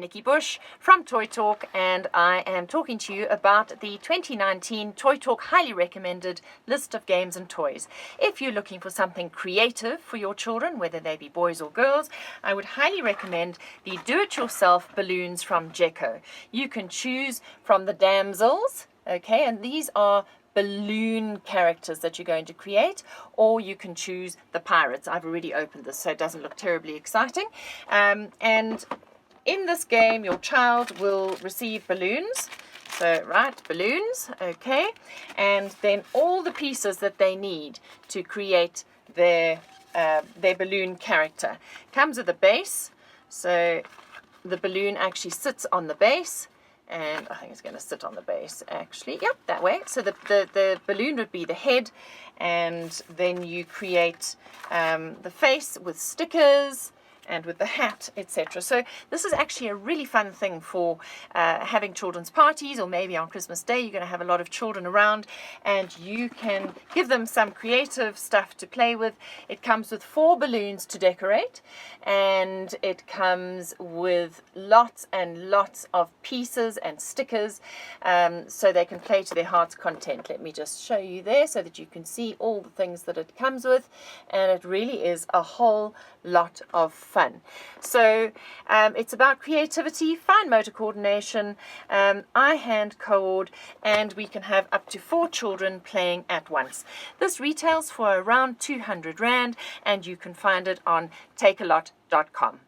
Nikki Bush from Toy Talk, and I am talking to you about the 2019 Toy Talk highly recommended list of games and toys. If you're looking for something creative for your children, whether they be boys or girls, I would highly recommend the do-it-yourself balloons from Gecko. You can choose from the damsels, okay, and these are balloon characters that you're going to create, or you can choose the pirates. I've already opened this, so it doesn't look terribly exciting. And in this game, your child will receive balloons. So, right, balloons, okay, and then all the pieces that they need to create their balloon character. Comes with a base, so the balloon actually sits on the base. And I think it's going to sit on the base, actually. Yep, that way. So the balloon would be the head, and then you create the face with stickers and with the hat, etc. So this is actually a really fun thing for having children's parties, or maybe on Christmas Day you're going to have a lot of children around and you can give them some creative stuff to play with. It comes with 4 balloons to decorate, and it comes with lots and lots of pieces and stickers, so they can play to their heart's content. Let me just show you there so that you can see all the things that it comes with, and it really is a whole lot of fun. So it's about creativity, fine motor coordination, eye-hand coord, and we can have up to 4 children playing at once. This retails for around 200 Rand, and you can find it on takealot.com.